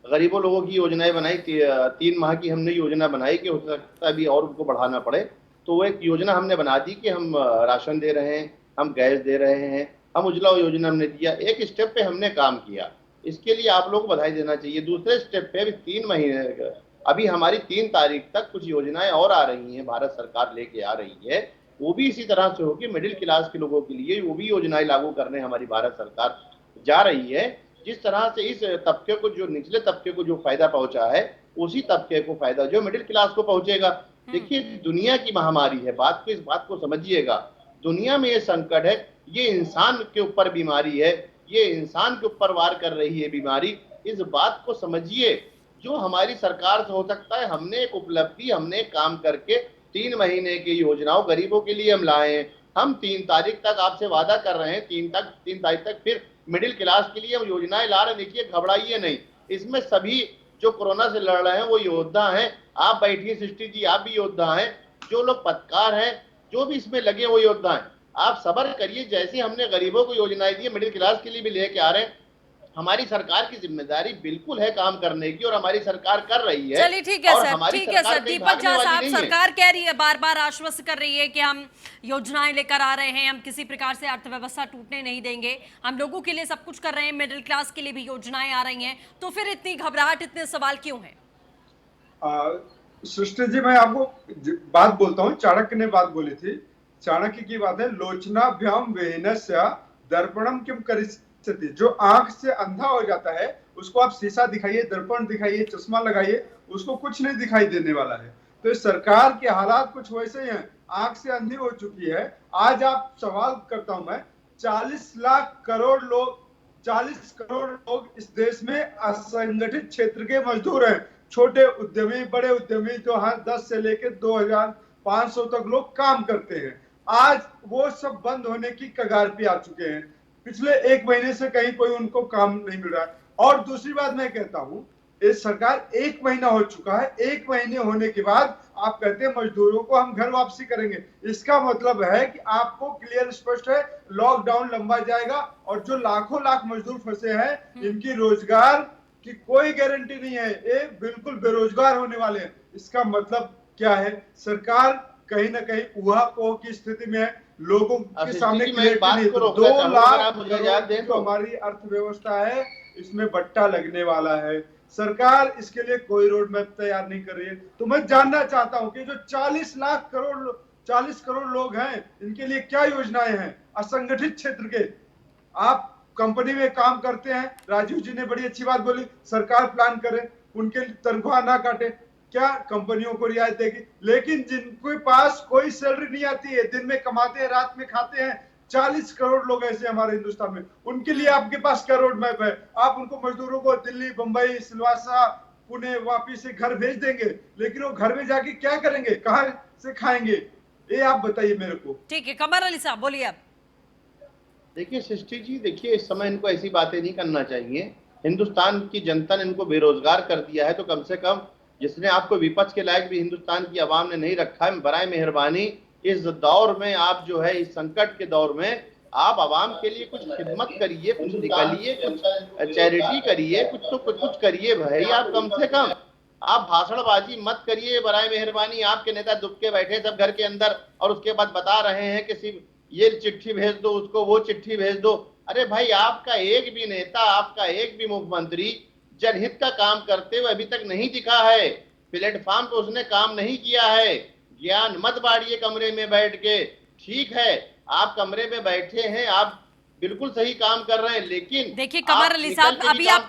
गरीबों लोगों की योजनाएं बनाई, 3 माह की हमने योजना बनाई कि हो सकता है अभी और उनको बढ़ाना पड़े, तो वो एक योजना हमने बना दी कि हम राशन दे रहे हैं, हम गैस दे रहे हैं, हम उज्ज्वला योजना हमने दिया। एक स्टेप पे हमने काम किया, इसके लिए आप लोगों को बधाई देना चाहिए। दूसरे स्टेप पे अभी 3 महीने, अभी हमारी 3 तारीख तक कुछ योजनाएं और आ रही हैं, भारत सरकार लेके आ रही है, वो भी इसी तरह से होगी। मिडिल क्लास के लोगों के लिए वो भी योजनाएं लागू करने हमारी भारत सरकार जा रही है। जिस तरह से इस तबके को, जो निचले तबके को जो फायदा पहुंचा है, उसी तबके को फायदा जो मिडिल क्लास को पहुंचेगा। देखिए, दुनिया की महामारी है, इस बात को समझिएगा। दुनिया में ये संकट है, ये इंसान के ऊपर बीमारी है, ये इंसान के ऊपर वार कर रही है बीमारी। इस बात को समझिए। जो हमारी सरकार से हो सकता है, हमने एक उपलब्धि, हमने एक काम करके 3 महीने की योजनाओं गरीबों के लिए हम लाए हैं। हम 3 तारीख तक आपसे वादा कर रहे हैं, 3 तारीख तक फिर मिडिल क्लास के लिए हम योजनाएं ला रहे हैं। देखिए, घबराइए नहीं, इसमें सभी जो कोरोना से लड़ रहे हैं वो योद्धा हैं। आप बैठिए सृष्टि जी, आप भी योद्धा हैं। जो लोग पत्रकार हैं, जो भी इसमें लगे वो योद्धा हैं। आप सब्र करिए, जैसे हमने गरीबों को योजनाएं दी, मिडिल क्लास के लिए भी लेके आ रहे हैं। हमारी सरकार की जिम्मेदारी बिल्कुल है काम करने की, और हमारी सरकार कर रही है। चलिए ठीक है और सर, हमारी ठीक है सरकार सर। कहीं दीपक भागने झा वाली साहब, नहीं है। सरकार कह रही है, बार बार आश्वस्त कर रही है कि हम योजनाएं लेकर आ रहे हैं, हम किसी प्रकार से अर्थव्यवस्था टूटने नहीं देंगे, हम लोगों के लिए सब कुछ कर रहे हैं, मिडिल क्लास के लिए भी योजनाएं आ रही हैं, तो फिर इतनी घबराहट, इतने सवाल क्यों है? सृष्टि जी, मैं आपको बात बोलता हूँ, चाणक्य ने बात बोली थी। चाणक्य की बात है, लोचनाभ्याम वेहिनस्य दर्पणम किम करिष्यति। जो आंख से अंधा हो जाता है उसको आप शीशा दिखाइए, दर्पण दिखाइए, चश्मा लगाइए, उसको कुछ नहीं दिखाई देने वाला है। तो इस सरकार के हालात कुछ वैसे ही हैं, आंख से अंधी हो चुकी है। आज आप सवाल करता हूं मैं, 40 करोड़ लोग इस देश में असंगठित क्षेत्र के मजदूर हैं। छोटे उद्यमी, बड़े उद्यमी, जो हर 10 से लेकर 2500 तक लोग काम करते हैं, आज वो सब बंद होने की कगार पे आ चुके हैं। पिछले 1 महीने से कहीं कोई उनको काम नहीं मिल रहा है। और दूसरी बात मैं कहता हूं, इस सरकार 1 महीना हो चुका है, 1 महीने होने के बाद आप कहते हैं मजदूरों को हम घर वापसी करेंगे। इसका मतलब है कि आपको क्लियर स्पष्ट है, लॉकडाउन लंबा जाएगा और जो लाखों लाख मजदूर फंसे हैं, इनकी रोजगार की कोई गारंटी नहीं है, ये बिल्कुल बेरोजगार होने वाले हैं। इसका मतलब क्या है? सरकार कहीं ना कहीं ऊहापोह की स्थिति में है, लोगों के सामने बात को 2 लाख करोड़ जो हमारी अर्थव्यवस्था है, इसमें बट्टा लगने वाला है। सरकार इसके लिए कोई रोड मैप तैयार नहीं कर रही है। तो मैं जानना चाहता हूं कि जो 40 करोड़ लोग हैं, इनके लिए क्या योजनाएं हैं? असंगठित क्षेत्र के, आप कंपनी में काम करते हैं, राजीव जी ने बड़ी अच्छी बात बोली, सरकार प्लान करे, उनके तनख्वाह ना काटे, क्या कंपनियों को रियायत देगी? लेकिन जिनके पास कोई सैलरी नहीं आती है, दिन में कमाते हैं, रात में खाते हैं, 40 करोड़ लोग ऐसे हमारे हिंदुस्तान में, उनके लिए आपके पास क्या रोड मैप है? आप उनको मजदूरों को दिल्ली, बंबई, सिलवासा, पुणे वापिस से घर भेज देंगे, लेकिन वो घर में जाके क्या करेंगे, कहां से खाएंगे? ये आप बताइए मेरे को। ठीक है, कमर अली साहब बोलिए अब। देखिए सृष्टि जी, देखिए इस समय इनको ऐसी बातें नहीं करना चाहिए। हिंदुस्तान की जनता ने इनको बेरोजगार कर दिया है, तो कम से कम जिसने आपको विपक्ष के लायक भी हिंदुस्तान की आवाम ने नहीं रखा है, बराए मेहरबानी इस दौर में आप जो है, इस संकट के दौर में आप आवाम के लिए कुछ खिदमत करिए, कुछ निकालिए, कुछ चैरिटी करिए, कुछ करिए भाई। आप कम से कम आप भाषणबाजी मत करिए, बराए मेहरबानी। आपके नेता दुबके बैठे सब घर के अंदर, और उसके बाद बता रहे हैं कि सिर्फ ये चिट्ठी भेज दो, उसको वो चिट्ठी भेज दो। अरे भाई, आपका एक भी नेता, आपका एक भी मुख्यमंत्री जनहित का काम करते हुए अभी तक नहीं दिखा है। प्लेटफॉर्म पे उसने काम नहीं किया है। ज्ञान मत बांटिए कमरे में बैठ के। ठीक है, आप कमरे में बैठे हैं, आप बिल्कुल सही काम कर रहे हैं, लेकिन देखिए कमर अली साहब, अभी आप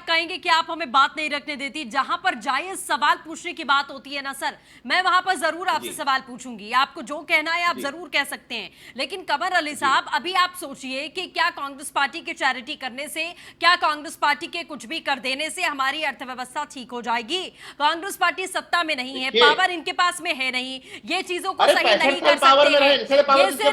कहेंगे कि आप हमें बात नहीं रखने देती। जहां पर जायज सवाल पूछने की बात होती है ना सर, मैं वहां पर जरूर आपसे सवाल पूछूंगी। आपको जो कहना है आप जरूर कह सकते हैं, लेकिन कमर अली साहब अभी आप सोचिए कि क्या कांग्रेस पार्टी के चैरिटी करने से, क्या कांग्रेस पार्टी के कुछ भी कर देने से हमारी अर्थव्यवस्था ठीक हो जाएगी? कांग्रेस पार्टी सत्ता में नहीं है, पावर इनके पास में है नहीं, ये चीजों को सही नहीं कर सकते हैं, ये सिर्फ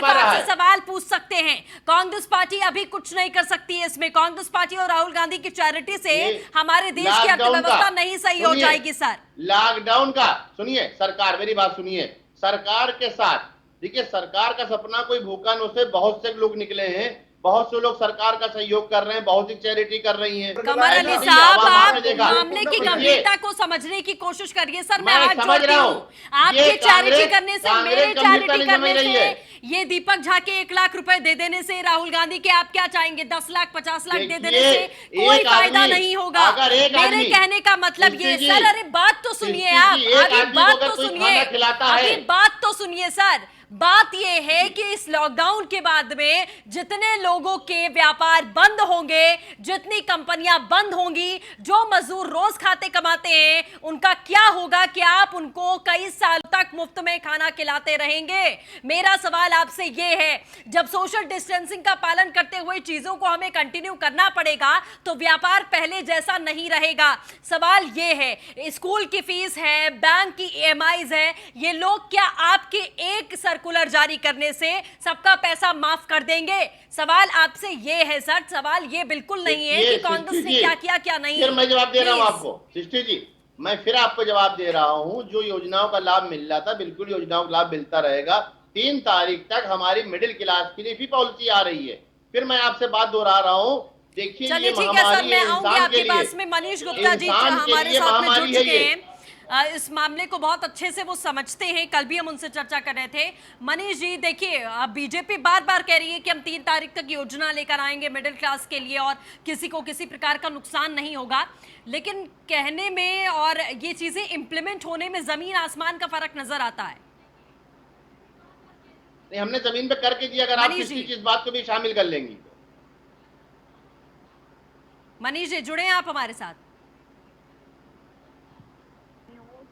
आपसे सवाल पूछ सकते हैं। कांग्रेस पार्टी अभी कुछ नहीं कर सकती है इसमें। कांग्रेस पार्टी और राहुल गांधी की चैरिटी से हमारे देश की अर्थव्यवस्था नहीं सही हो जाएगी सर। लॉकडाउन का सुनिए, सरकार मेरी बात सुनिए, सरकार के साथ देखिए, सरकार का सपना कोई भूखा न से बहुत से लोग निकले हैं, बहुत से लोग सरकार का सहयोग कर रहे हैं, बहुत सी चैरिटी कर रही हैं। कमर अली साहब, आप मामले की गंभीरता को समझने की कोशिश करिए सर। मैं हाथ जोड़ती हूँ, आपके चैरिटी करने से, मेरे चैरिटी करने से, ये दीपक झा के 1 लाख रुपए दे देने से, राहुल गांधी के आप क्या चाहेंगे 10 लाख 50 लाख दे देने से कोई फायदा नहीं होगा। मेरे कहने का मतलब ये सर, अरे बात तो सुनिए आप, अभी बात तो सुनिए, अभी बात तो सुनिए सर। बात यह है कि इस लॉकडाउन के बाद में जितने लोगों के व्यापार बंद होंगे, जितनी कंपनियां बंद होंगी, जो मजदूर रोज खाते कमाते हैं, उनका क्या होगा कि आप उनको कई साल तक मुफ्त में खाना खिलाते रहेंगे? मेरा सवाल आपसे ये है, जब सोशल डिस्टेंसिंग का पालन करते हुए चीजों को हमें कंटिन्यू करना पड़ेगा तो व्यापार पहले जैसा नहीं रहेगा। सवाल ये है, स्कूल की फीस है, बैंक की EMIs है, ये लोग क्या आपके एक सर्कुलर जारी करने से सबका पैसा माफ कर देंगे? सवाल आपसे ये है सर, सवाल ये बिल्कुल नहीं है कि कांग्रेस ने क्या किया क्या नहीं। फिर मैं जवाब दे रहा हूँ Please. आपको सृष्टि जी, मैं फिर आपको जवाब दे रहा हूँ। जो योजनाओं का लाभ मिल रहा था, बिल्कुल योजनाओं का लाभ मिलता रहेगा। 3 तारीख तक हमारी मिडिल क्लास के लिए भी पॉलिसी आ रही है। फिर मैं आपसे बात दोहरा रहा हूँ, देखिए चलिए ये ठीक है सर, महामारी मैं है आऊंगी इंसान के आपकी लिए, बात में। मनीष गुप्ता जी इंसान के हमारे लिए साथ में जुड़ महामारी है चुके ये। हैं, इस मामले को बहुत अच्छे से वो समझते हैं। कल भी हम उनसे चर्चा कर रहे थे। मनीष जी देखिए, बीजेपी बार बार कह रही है कि हम 3 तारीख तक योजना लेकर आएंगे मिडिल क्लास के लिए और किसी को किसी प्रकार का नुकसान नहीं होगा, लेकिन कहने में और ये चीजें इंप्लीमेंट होने में जमीन आसमान का फर्क नजर आता है। नहीं, हमने जमीन पे करके दिया। अगर आप मनीष सृष्टि जी। जी इस बात को भी शामिल कर लेंगी तो। मनीष जी जुड़े हैं आप हमारे साथ।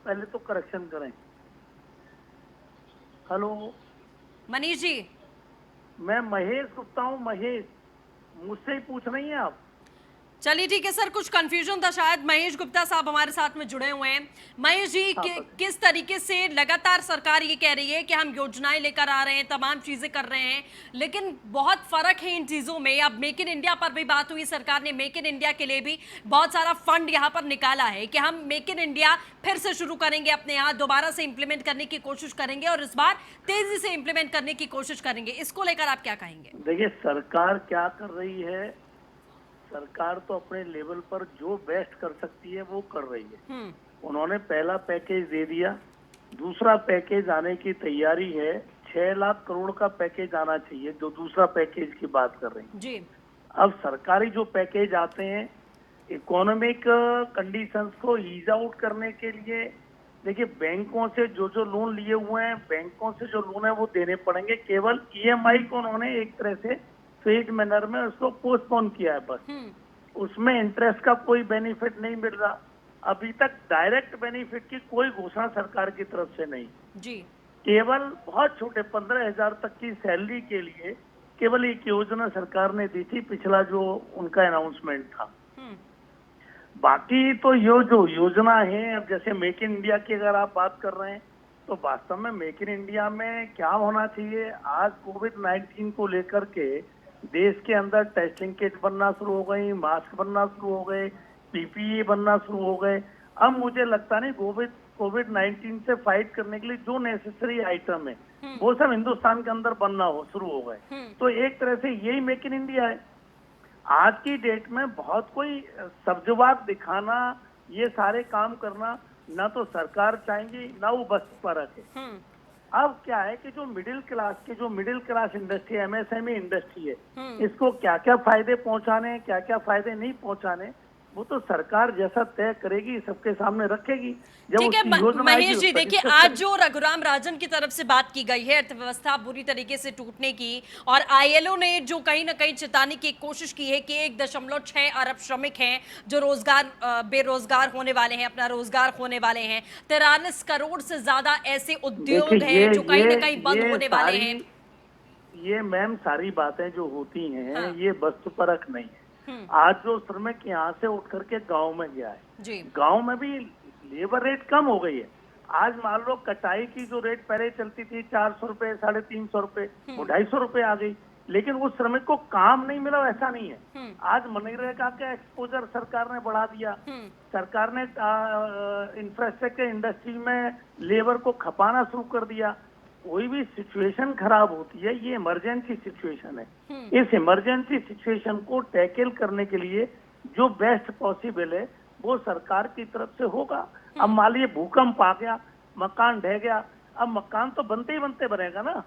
पहले तो करेक्शन करें। हेलो, मनीष जी, मैं महेश गुप्ता हूँ। महेश, मुझसे ही पूछ रही हैं आप? चलिए ठीक है सर, कुछ कंफ्यूजन था शायद। महेश गुप्ता साहब हमारे साथ में जुड़े हुए हैं। महेश जी, किस तरीके से लगातार सरकार ये कह रही है कि हम योजनाएं लेकर आ रहे हैं, तमाम चीजें कर रहे हैं, लेकिन बहुत फर्क है इन चीजों में। अब मेक इन इंडिया पर भी बात हुई, सरकार ने मेक इन इंडिया के लिए भी बहुत सारा फंड यहाँ पर निकाला है कि हम मेक इन इंडिया फिर से शुरू करेंगे, अपने यहाँ दोबारा से इंप्लीमेंट करने की कोशिश करेंगे और इस बार तेजी से इंप्लीमेंट करने की कोशिश करेंगे। इसको लेकर आप क्या कहेंगे? देखिए, सरकार क्या कर रही है, सरकार तो अपने लेवल पर जो बेस्ट कर सकती है वो कर रही है। उन्होंने पहला पैकेज दे दिया, दूसरा पैकेज आने की तैयारी है। 6 लाख करोड़ का पैकेज आना चाहिए, जो दूसरा पैकेज की बात कर रही है जी। अब सरकारी जो पैकेज आते हैं इकोनॉमिक कंडीशंस को ईज आउट करने के लिए, देखिए बैंकों से जो लोन लिए हुए हैं, बैंकों से जो लोन है वो देने पड़ेंगे। केवल EMI को उन्होंने एक तरह से फेज मैनर में उसको पोस्टपोन किया है बस। उसमें इंटरेस्ट का कोई बेनिफिट नहीं मिल रहा। अभी तक डायरेक्ट बेनिफिट की कोई घोषणा सरकार की तरफ से नहीं जी। केवल बहुत छोटे 15,000 तक की सैलरी के लिए केवल एक योजना सरकार ने दी थी, पिछला जो उनका अनाउंसमेंट था। बाकी तो ये जो योजना है, अब जैसे मेक इन इंडिया की अगर आप बात कर रहे हैं तो वास्तव में मेक इन इंडिया में क्या होना चाहिए, आज कोविड-19 को लेकर के देश के अंदर टेस्टिंग किट बनना शुरू हो गई, मास्क बनना शुरू हो गए, PPE बनना शुरू हो गए। अब मुझे लगता नहीं कोविड-19 से फाइट करने के लिए जो नेसेसरी आइटम है वो सब हिंदुस्तान के अंदर बनना शुरू हो गए। तो एक तरह से यही मेक इन इंडिया है। आज की डेट में बहुत कोई सब्जवाब दिखाना, ये सारे काम करना ना तो सरकार चाहेंगी ना वो बस पर है। अब क्या है कि जो middle class industry, MSME industry है, इसको क्या क्या फायदे पहुंचाने, क्या क्या फायदे नहीं पहुंचाने, वो तो सरकार जैसा तय करेगी, सबके सामने रखेगी। ठीक है महेश जी, देखिए आज जो रघुराम राजन की तरफ से बात की गई है अर्थव्यवस्था बुरी तरीके से टूटने की, और ILO ने जो कहीं ना कहीं चेताने की कोशिश की है कि 1.6 अरब श्रमिक हैं जो बेरोजगार होने वाले हैं, अपना रोजगार खोने वाले हैं। 43 करोड़ से ज्यादा ऐसे उद्योग हैं जो कहीं ना कहीं बंद होने वाले हैं। ये मैम सारी बातें जो होती हैं ये वस्तुपरक नहीं है। आज जो श्रमिक यहाँ से उठ करके गांव में गया है, गांव में भी लेबर रेट कम हो गई है। आज मान लो कटाई की जो रेट पहले चलती थी 400 रुपए, 350 रुपए, वो 250 रुपए आ गई, लेकिन उस श्रमिक को काम नहीं मिला ऐसा नहीं है। आज मनरेगा का एक्सपोजर सरकार ने बढ़ा दिया, सरकार ने इंफ्रास्ट्रक्चर इंडस्ट्री में लेबर को खपाना शुरू कर दिया। कोई भी सिचुएशन खराब होती है, ये इमरजेंसी सिचुएशन है। इस इमरजेंसी सिचुएशन को टैकल करने के लिए जो बेस्ट पॉसिबल है वो सरकार की तरफ से होगा। अब मान लीजिए भूकंप आ गया, मकान ढह गया, अब मकान तो बनते ही बनते बनेगा ना,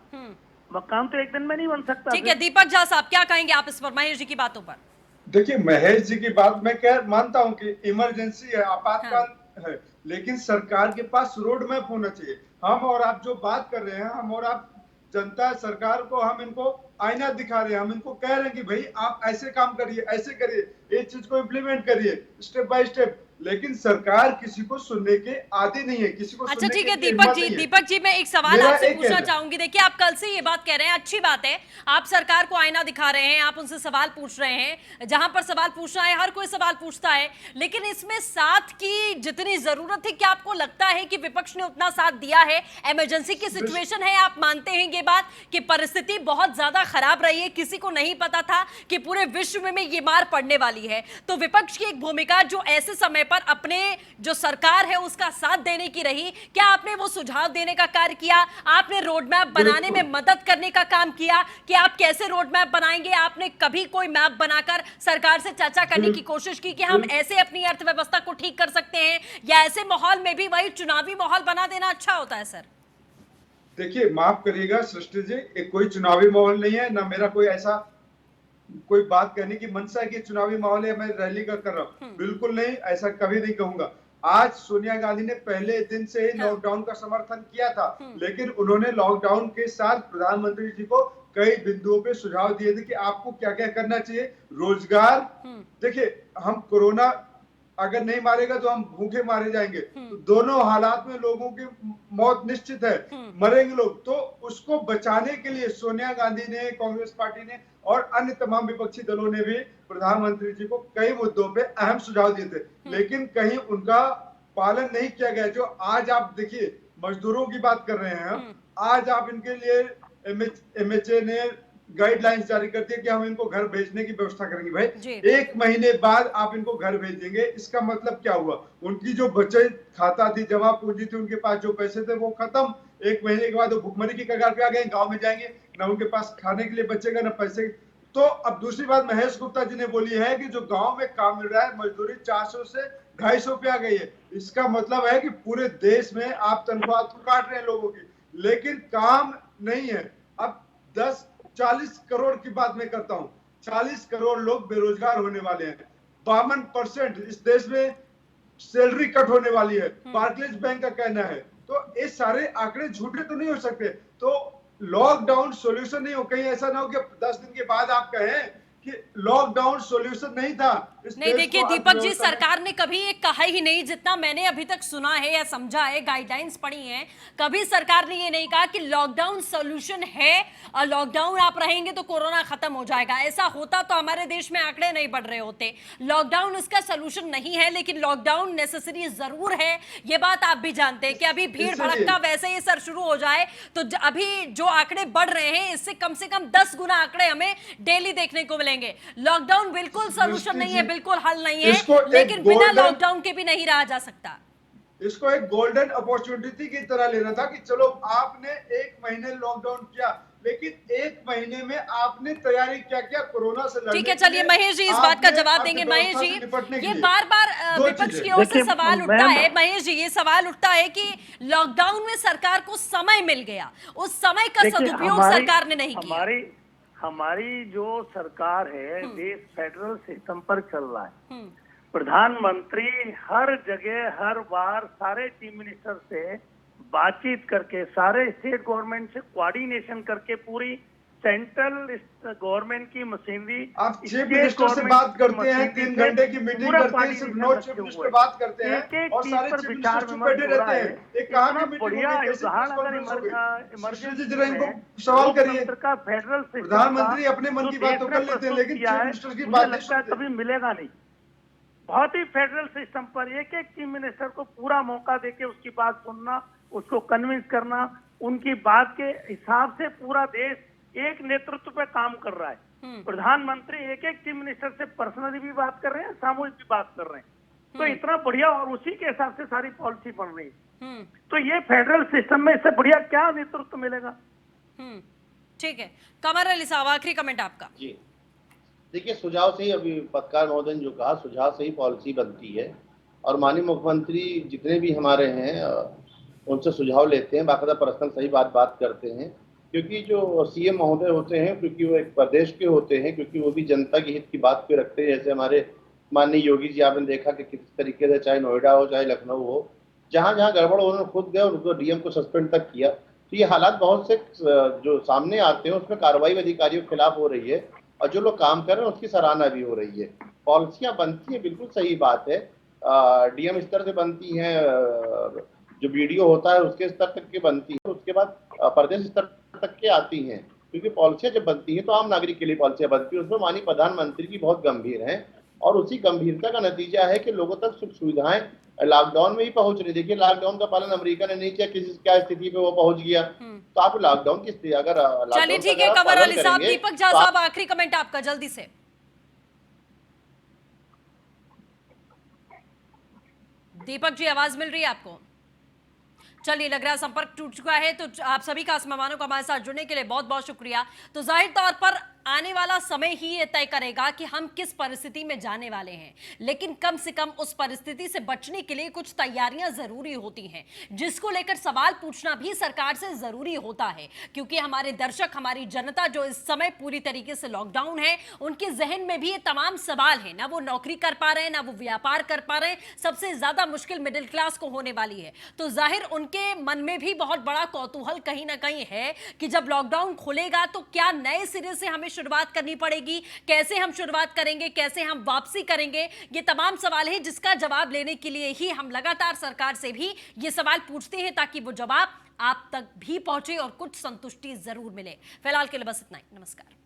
मकान तो एक दिन में नहीं बन सकता। ठीक है, दीपक झा साहब क्या कहेंगे आप इस पर, महेश जी की बातों पर? देखिए, महेश जी की बात मैं क्या मानता हूं कि इमरजेंसी है, आपातकाल है, लेकिन सरकार के पास रोड मैप होना चाहिए। हम और आप जो बात कर रहे हैं, हम और आप जनता सरकार को हम इनको आईना दिखा रहे हैं, हम इनको कह रहे हैं कि भाई आप ऐसे काम करिए, ऐसे करिए, इस चीज को इम्प्लीमेंट करिए स्टेप बाय स्टेप। लेकिन सरकार किसी को सुनने के आदी नहीं है, किसी को अच्छा सुनने ठीक की है हिम्मत नहीं है। दीपक जी मैं एक सवाल मेरा आपसे एक पूछना कहना है। चाहूंगी। देखिए आप कल से ये बात कह रहे हैं, अच्छी बात है, आप सरकार को आईना दिखा रहे हैं, आप उनसे सवाल पूछ रहे हैं, जहां पर सवाल पूछना है हर कोई सवाल पूछता है, लेकिन इसमें साथ की जितनी जरूरत है, क्या आपको लगता है कि विपक्ष ने उतना साथ दिया है? इमरजेंसी की सिचुएशन है, आप मानते हैं ये बात कि परिस्थिति बहुत ज्यादा खराब रही है, किसी को नहीं पता था कि पूरे विश्व में ये मार पड़ने वाली है, तो विपक्ष की एक भूमिका जो ऐसे समय पर अपने जो सरकार है उसका साथ देने की रही, क्या आपने वो सुझाव देने का कार्य किया? आपने रोड मैप बनाने में मदद करने का काम किया कि आप कैसे रोड मैप बनाएंगे? आपने कभी कोई मैप बनाकर सरकार से चर्चा करने की कोशिश की कि हम ऐसे अपनी अर्थव्यवस्था को ठीक कर सकते हैं, या ऐसे माहौल में भी वही चुनावी माहौल बना देना अच्छा होता है? सर देखिए, माफ करिएगा सृष्टि जी, एक कोई चुनावी माहौल नहीं है, ना मेरा कोई ऐसा कोई बात कहने की मंशा है कि चुनावी माहौल है मैं रैली कर रहा हूँ, बिल्कुल नहीं, ऐसा कभी नहीं कहूंगा। आज सोनिया गांधी ने पहले दिन से ही लॉकडाउन का समर्थन किया था, लेकिन उन्होंने लॉकडाउन के साथ प्रधानमंत्री जी को कई बिंदुओं पे सुझाव दिए थे कि आपको क्या क्या करना चाहिए। रोजगार, देखिए हम कोरोना अगर नहीं मारेगा तो हम भूखे मारे जाएंगे, तो दोनों हालात में लोगों की मौत निश्चित है, मरेंगे लोग। तो उसको बचाने के लिए सोनिया गांधी ने, कांग्रेस पार्टी ने और अन्य तमाम विपक्षी दलों ने भी प्रधानमंत्री जी को कई मुद्दों पे अहम सुझाव दिए थे, लेकिन कहीं उनका पालन नहीं किया गया। जो आज आप देखिए मजदूरों की बात कर रहे हैं, आज आप इनके लिए एमएचए ने गाइडलाइंस जारी कर दी कि हम इनको घर भेजने की व्यवस्था करेंगे। भाई एक महीने बाद आप इनको घर भेज देंगे, इसका मतलब क्या हुआ? उनकी जो बचत खाता थी, जमा पूंजी थी, उनके पास जो पैसे थे वो खत्म। एक महीने के बाद वो भुखमरी की कगार पे आ गए, गांव में जाएंगे ना उनके पास खाने के लिए बचेगा ना पैसे। तो अब दूसरी बात महेश गुप्ता जी ने बोली है कि जो गांव में काम मिल रहा है मजदूरी 400 से 250 पे आ गई है। इसका मतलब है कि पूरे देश में आप तनख्वाह तो काट रहे हैं लोगों की, लेकिन काम नहीं है। अब 40 करोड़ की बात मैं करता हूं, 40 करोड़ लोग बेरोजगार होने वाले हैं। 52% इस देश में सैलरी कट होने वाली है, बार्कलेज बैंक का कहना है। तो ये सारे आंकड़े झूठे तो नहीं हो सकते। तो लॉकडाउन सॉल्यूशन नहीं हो, कहीं ऐसा ना हो कि 10 दिन के बाद आप कहें कि लॉकडाउन सॉल्यूशन नहीं था। नहीं देखिए दीपक जी, सरकार ने कभी ये कहा ही नहीं, जितना मैंने अभी तक सुना है या समझा है, गाइडलाइंस पढ़ी हैं, कभी सरकार ने ये नहीं कहा कि लॉकडाउन सॉल्यूशन है और लॉकडाउन आप रहेंगे तो कोरोना खत्म हो जाएगा। ऐसा होता तो हमारे देश में आंकड़े नहीं बढ़ रहे होते। लॉकडाउन इसका सॉल्यूशन नहीं है, लेकिन लॉकडाउन नेसेसरी जरूर है, ये बात आप भी जानते हैं कि अभी भीड़ भड़का वैसे ही सर शुरू हो जाए तो अभी जो आंकड़े बढ़ रहे हैं इससे कम से कम 10 गुना आंकड़े हमें डेली देखने को मिलेंगे। लॉकडाउन बिल्कुल सॉल्यूशन नहीं है, बिल्कुल हल नहीं है, लेकिन बिना लॉकडाउन के भी नहीं रहा जा सकता। इसको एक गोल्डन अपॉर्चुनिटी की तरह लेना था कि चलो आपने एक महीने लॉकडाउन किया, लेकिन एक महीने में आपने तैयारी क्या किया कोरोना से लड़ने। ठीक है, चलिए महेश जी इस बात का जवाब देंगे। महेश जी, ये बार बार विपक्ष की ओर से सवाल उठता है, महेश जी ये सवाल उठता है कि लॉकडाउन में सरकार को समय मिल गया, उस समय का सदुपयोग सरकार ने नहीं किया। हमारी जो सरकार है, देश फेडरल सिस्टम पर चल रहा है। प्रधानमंत्री हर जगह हर बार सारे चीफ मिनिस्टर से बातचीत करके, सारे स्टेट गवर्नमेंट से कोऑर्डिनेशन करके, पूरी सेंट्रल गवर्नमेंट की मशीनरी, आप चीफ मिनिस्टर से बात करते हैं, 3 घंटे की मीटिंग करते हैं, सिर्फ 9 चीफ मिनिस्टर बात करते हैं और सारे चीफ मिनिस्टर चुप बैठे रहते हैं। एक कहां की मीटिंग बढ़िया उदाहरण अगर इमरजेंसी सवाल करिए, फेडरल प्रधानमंत्री अपने मन की बात तो कर लेते हैं, लेकिन चीफ मिनिस्टर की बात नहीं सुनते। कभी मिलेगा नहीं। बहुत ही फेडरल सिस्टम पर एक एक चीफ मिनिस्टर को पूरा मौका देके उसकी बात सुनना, उसको कन्विंस करना, उनकी बात के हिसाब से पूरा देश एक नेतृत्व पे काम कर रहा है। प्रधानमंत्री एक एक चीफ मिनिस्टर से पर्सनली भी बात कर रहे हैं, सामूहिक भी बात कर रहे हैं, तो इतना बढ़िया, और उसी के हिसाब से सारी पॉलिसी बन रही है। तो ये फेडरल सिस्टम में इससे बढ़िया क्या नेतृत्व मिलेगा? ठीक है, कमर अली साहब आखिरी कमेंट आपका। जी देखिए, सुझाव से ही, अभी पत्रकार महोदय ने जो कहा, सुझाव से ही पॉलिसी बनती है और माननीय मुख्यमंत्री जितने भी हमारे हैं उनसे सुझाव लेते हैं, बाकायदा पर्सनल सही बात करते हैं, क्योंकि जो सीएम महोदय होते हैं, क्योंकि वो एक प्रदेश के होते हैं, क्योंकि वो भी जनता के हित की बात पे रखते हैं। जैसे हमारे माननीय योगी जी, आपने देखा कि किस तरीके से चाहे नोएडा हो चाहे लखनऊ हो, जहाँ जहाँ गड़बड़ उन्होंने खुद गए और उनको डीएम को सस्पेंड तक किया। तो ये हालात बहुत से जो सामने आते हैं उसमें कार्रवाई अधिकारियों के खिलाफ हो रही है और जो लोग काम कर रहे हैं उसकी सराहना भी हो रही है। पॉलिसियां बनती है, बिल्कुल सही बात है, डीएम स्तर से बनती हैं, जो वीडियो होता है उसके स्तर तक की बनती है, उसके बाद प्रदेश स्तर तक के आती हैं। क्योंकि पॉलिसियां जब बनती हैं तो आम नागरिक के लिए पॉलिसियां बनती है, उसमें माननीय प्रधानमंत्री की बहुत गंभीर है और उसी गंभीरता का नतीजा है कि लोगों तक सुख सुविधाएं लॉकडाउन में ही पहुंच रही। देखिए लॉकडाउन का पालन अमेरिका ने नहीं किया, किसी क्या स्थिति पे वो पहुंच गया। तो आप लॉकडाउन की स्थिति अगर चलिए लॉकडाउन ठीक है, का कमर पालन अली साहब, करेंगे दीपक झा तो साहब, आखिरी कमेंट आपका जल्दी से। दीपक जी, आवाज मिल रही है आपको? चलिए, लग रहा है संपर्क टूट चुका है। तो आप सभी का मेहमानों को हमारे साथ जुड़ने के लिए बहुत बहुत शुक्रिया। तो जाहिर तौर पर आने वाला समय ही ये तय करेगा कि हम किस परिस्थिति में जाने वाले हैं, लेकिन कम से कम उस परिस्थिति से बचने के लिए कुछ तैयारियां जरूरी होती हैं, जिसको लेकर सवाल पूछना भी सरकार से जरूरी होता है। क्योंकि हमारे दर्शक, हमारी जनता जो इस समय पूरी तरीके से लॉकडाउन है, उनके जहन में भी ये तमाम सवाल हैं। ना वो नौकरी कर पा रहे हैं, ना वो व्यापार कर पा रहे हैं। सबसे ज्यादा मुश्किल मिडिल क्लास को होने वाली है। तो जाहिर उनके मन में भी बहुत बड़ा कौतूहल कहीं ना कहीं है कि जब लॉकडाउन खुलेगा तो क्या नए सिरे से हमें शुरुआत करनी पड़ेगी, कैसे हम शुरुआत करेंगे, कैसे हम वापसी करेंगे। ये तमाम सवाल है जिसका जवाब लेने के लिए ही हम लगातार सरकार से भी ये सवाल पूछते हैं, ताकि वो जवाब आप तक भी पहुंचे और कुछ संतुष्टि जरूर मिले। फिलहाल के लिए बस इतना ही। नमस्कार।